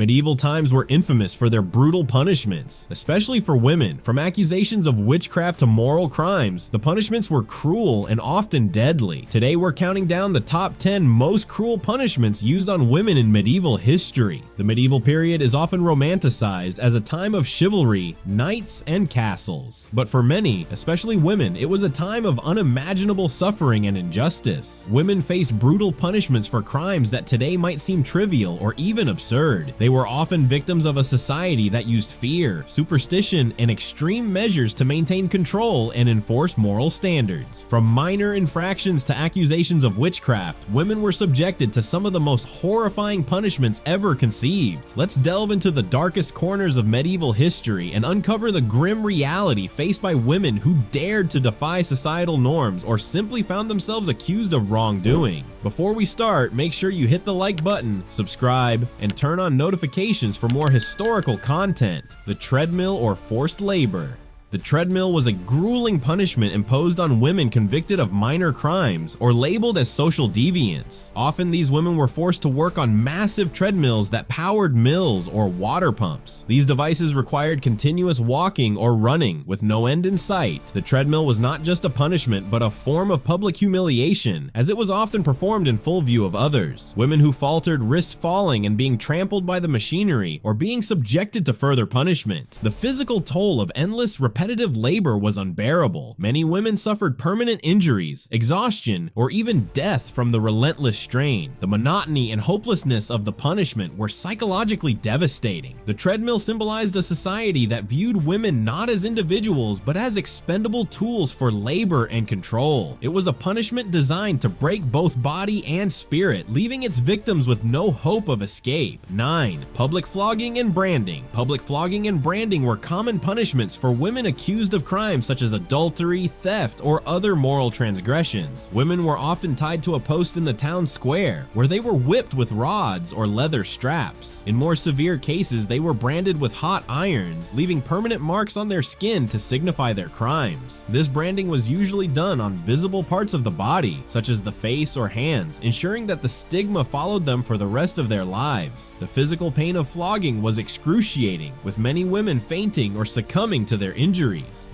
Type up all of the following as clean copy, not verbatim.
Medieval times were infamous for their brutal punishments, especially for women. From accusations of witchcraft to moral crimes, the punishments were cruel and often deadly. Today we're counting down the top 10 most cruel punishments used on women in medieval history. The medieval period is often romanticized as a time of chivalry, knights, and castles. But for many, especially women, it was a time of unimaginable suffering and injustice. Women faced brutal punishments for crimes that today might seem trivial or even absurd. They were often victims of a society that used fear, superstition, and extreme measures to maintain control and enforce moral standards. From minor infractions to accusations of witchcraft, women were subjected to some of the most horrifying punishments ever conceived. Let's delve into the darkest corners of medieval history and uncover the grim reality faced by women who dared to defy societal norms or simply found themselves accused of wrongdoing. Before we start, make sure you hit the like button, subscribe, and turn on notifications for more historical content. The treadmill or forced labor. The treadmill was a grueling punishment imposed on women convicted of minor crimes or labeled as social deviants. Often these women were forced to work on massive treadmills that powered mills or water pumps. These devices required continuous walking or running with no end in sight. The treadmill was not just a punishment but a form of public humiliation, as it was often performed in full view of others. Women who faltered risked falling and being trampled by the machinery or being subjected to further punishment. The physical toll of endless repetitive labor was unbearable. Many women suffered permanent injuries, exhaustion, or even death from the relentless strain. The monotony and hopelessness of the punishment were psychologically devastating. The treadmill symbolized a society that viewed women not as individuals but as expendable tools for labor and control. It was a punishment designed to break both body and spirit, leaving its victims with no hope of escape. 9. Public flogging and branding. Public flogging and branding were common punishments for women accused of crimes such as adultery, theft, or other moral transgressions. Women were often tied to a post in the town square, where they were whipped with rods or leather straps. In more severe cases, they were branded with hot irons, leaving permanent marks on their skin to signify their crimes. This branding was usually done on visible parts of the body, such as the face or hands, ensuring that the stigma followed them for the rest of their lives. The physical pain of flogging was excruciating, with many women fainting or succumbing to their injuries.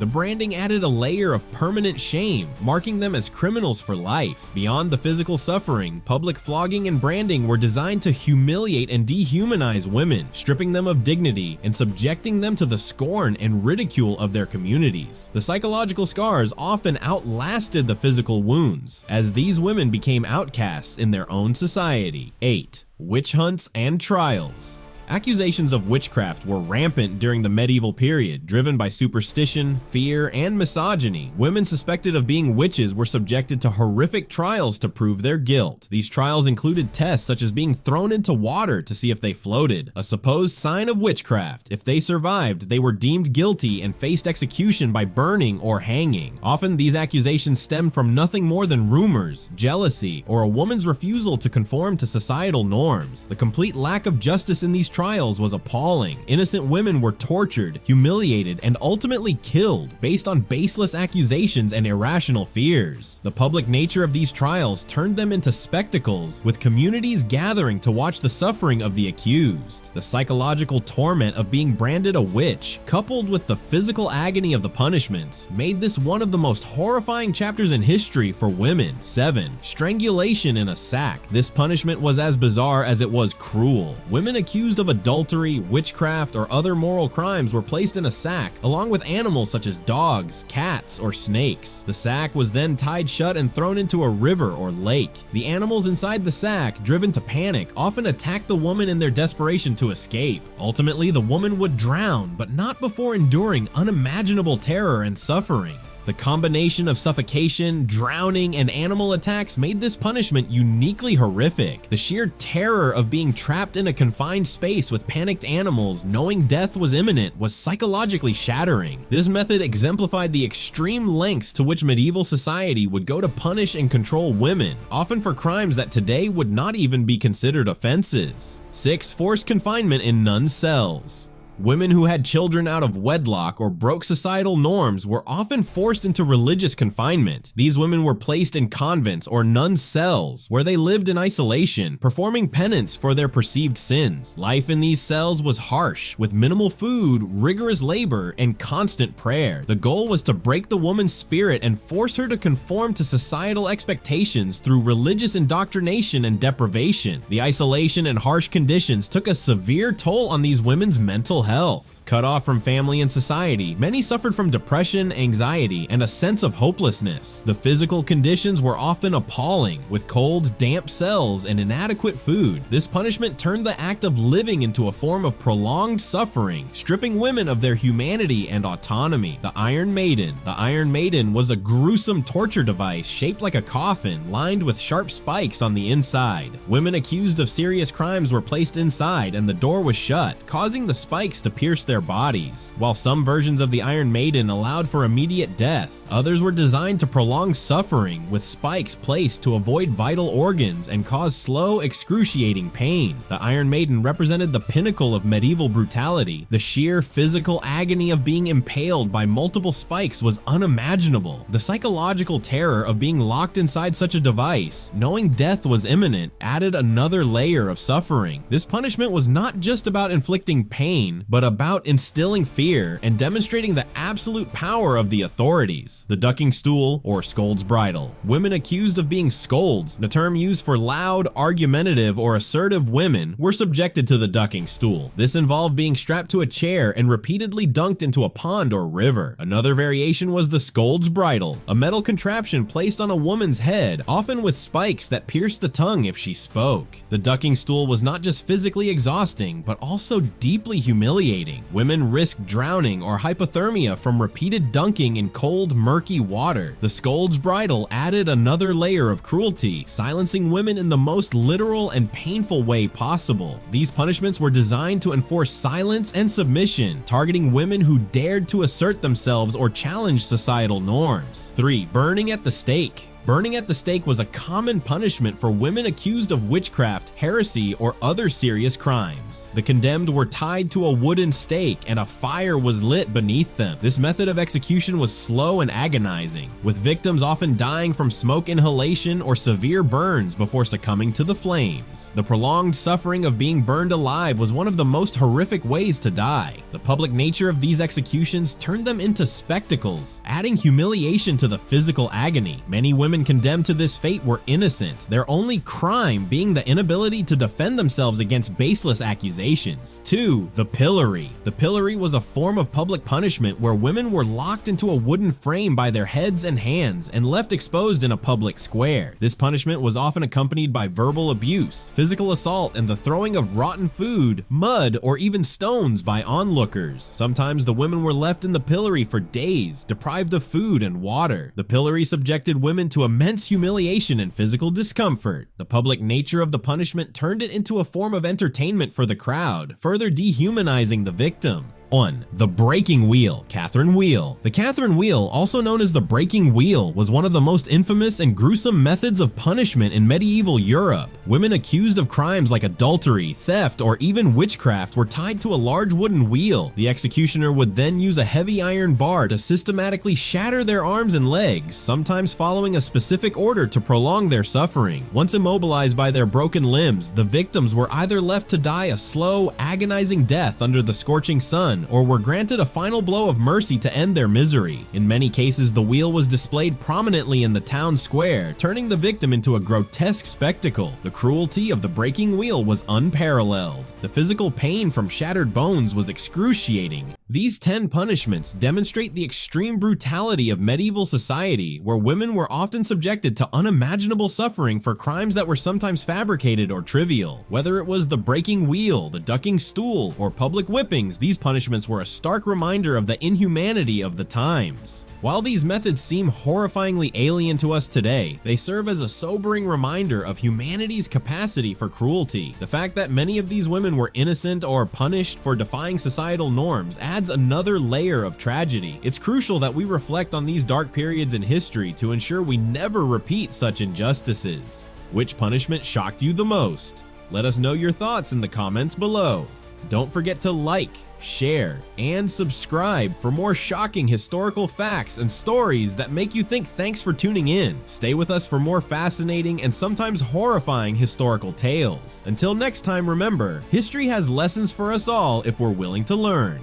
The branding added a layer of permanent shame, marking them as criminals for life. Beyond the physical suffering, public flogging and branding were designed to humiliate and dehumanize women, stripping them of dignity and subjecting them to the scorn and ridicule of their communities. The psychological scars often outlasted the physical wounds, as these women became outcasts in their own society. 8. Witch hunts and trials. Accusations of witchcraft were rampant during the medieval period, driven by superstition, fear, and misogyny. Women suspected of being witches were subjected to horrific trials to prove their guilt. These trials included tests such as being thrown into water to see if they floated, a supposed sign of witchcraft. If they survived, they were deemed guilty and faced execution by burning or hanging. Often these accusations stemmed from nothing more than rumors, jealousy, or a woman's refusal to conform to societal norms. The complete lack of justice in these trials was appalling. Innocent women were tortured, humiliated, and ultimately killed based on baseless accusations and irrational fears. The public nature of these trials turned them into spectacles, with communities gathering to watch the suffering of the accused. The psychological torment of being branded a witch, coupled with the physical agony of the punishments, made this one of the most horrifying chapters in history for women. 7. Strangulation in a sack. This punishment was as bizarre as it was cruel. Women accused of adultery, witchcraft, or other moral crimes were placed in a sack, along with animals such as dogs, cats, or snakes. The sack was then tied shut and thrown into a river or lake. The animals inside the sack, driven to panic, often attacked the woman in their desperation to escape. Ultimately, the woman would drown, but not before enduring unimaginable terror and suffering. The combination of suffocation, drowning, and animal attacks made this punishment uniquely horrific. The sheer terror of being trapped in a confined space with panicked animals, knowing death was imminent, was psychologically shattering. This method exemplified the extreme lengths to which medieval society would go to punish and control women, often for crimes that today would not even be considered offenses. 6. Forced confinement in nuns' cells. Women who had children out of wedlock or broke societal norms were often forced into religious confinement. These women were placed in convents or nun cells, where they lived in isolation, performing penance for their perceived sins. Life in these cells was harsh, with minimal food, rigorous labor, and constant prayer. The goal was to break the woman's spirit and force her to conform to societal expectations through religious indoctrination and deprivation. The isolation and harsh conditions took a severe toll on these women's mental health. Cut off from family and society, many suffered from depression, anxiety, and a sense of hopelessness. The physical conditions were often appalling, with cold, damp cells and inadequate food. This punishment turned the act of living into a form of prolonged suffering, stripping women of their humanity and autonomy. The Iron Maiden. The Iron Maiden was a gruesome torture device shaped like a coffin, lined with sharp spikes on the inside. Women accused of serious crimes were placed inside, and the door was shut, causing the spikes to pierce their bodies. While some versions of the Iron Maiden allowed for immediate death, others were designed to prolong suffering, with spikes placed to avoid vital organs and cause slow, excruciating pain. The Iron Maiden represented the pinnacle of medieval brutality. The sheer physical agony of being impaled by multiple spikes was unimaginable. The psychological terror of being locked inside such a device, knowing death was imminent, added another layer of suffering. This punishment was not just about inflicting pain, but about instilling fear and demonstrating the absolute power of the authorities. The ducking stool, or scold's bridle. Women accused of being scolds, the term used for loud, argumentative, or assertive women, were subjected to the ducking stool. This involved being strapped to a chair and repeatedly dunked into a pond or river. Another variation was the scold's bridle, a metal contraption placed on a woman's head, often with spikes that pierced the tongue if she spoke. The ducking stool was not just physically exhausting, but also deeply humiliating. Women risked drowning or hypothermia from repeated dunking in cold, murky water. The scold's bridle added another layer of cruelty, silencing women in the most literal and painful way possible. These punishments were designed to enforce silence and submission, targeting women who dared to assert themselves or challenge societal norms. 3. Burning at the stake. Burning at the stake was a common punishment for women accused of witchcraft, heresy, or other serious crimes. The condemned were tied to a wooden stake and a fire was lit beneath them. This method of execution was slow and agonizing, with victims often dying from smoke inhalation or severe burns before succumbing to the flames. The prolonged suffering of being burned alive was one of the most horrific ways to die. The public nature of these executions turned them into spectacles, adding humiliation to the physical agony. Many women condemned to this fate were innocent, their only crime being the inability to defend themselves against baseless accusations. 2. The pillory. The pillory was a form of public punishment where women were locked into a wooden frame by their heads and hands and left exposed in a public square. This punishment was often accompanied by verbal abuse, physical assault, and the throwing of rotten food, mud, or even stones by onlookers. Sometimes the women were left in the pillory for days, deprived of food and water. The pillory subjected women to immense humiliation and physical discomfort. The public nature of the punishment turned it into a form of entertainment for the crowd, further dehumanizing the victim. 1. The breaking wheel. Catherine wheel. The Catherine wheel, also known as the breaking wheel, was one of the most infamous and gruesome methods of punishment in medieval Europe. Women accused of crimes like adultery, theft, or even witchcraft were tied to a large wooden wheel. The executioner would then use a heavy iron bar to systematically shatter their arms and legs, sometimes following a specific order to prolong their suffering. Once immobilized by their broken limbs, the victims were either left to die a slow, agonizing death under the scorching sun, or were granted a final blow of mercy to end their misery. In many cases, the wheel was displayed prominently in the town square, turning the victim into a grotesque spectacle. The cruelty of the breaking wheel was unparalleled. The physical pain from shattered bones was excruciating. These 10 punishments demonstrate the extreme brutality of medieval society, where women were often subjected to unimaginable suffering for crimes that were sometimes fabricated or trivial. Whether it was the breaking wheel, the ducking stool, or public whippings, these punishments were a stark reminder of the inhumanity of the times. While these methods seem horrifyingly alien to us today, they serve as a sobering reminder of humanity's capacity for cruelty. The fact that many of these women were innocent or punished for defying societal norms adds another layer of tragedy. It's crucial that we reflect on these dark periods in history to ensure we never repeat such injustices. Which punishment shocked you the most? Let us know your thoughts in the comments below. Don't forget to like, share, and subscribe for more shocking historical facts and stories that make you think. Thanks for tuning in. Stay with us for more fascinating and sometimes horrifying historical tales. Until next time, remember, history has lessons for us all if we're willing to learn.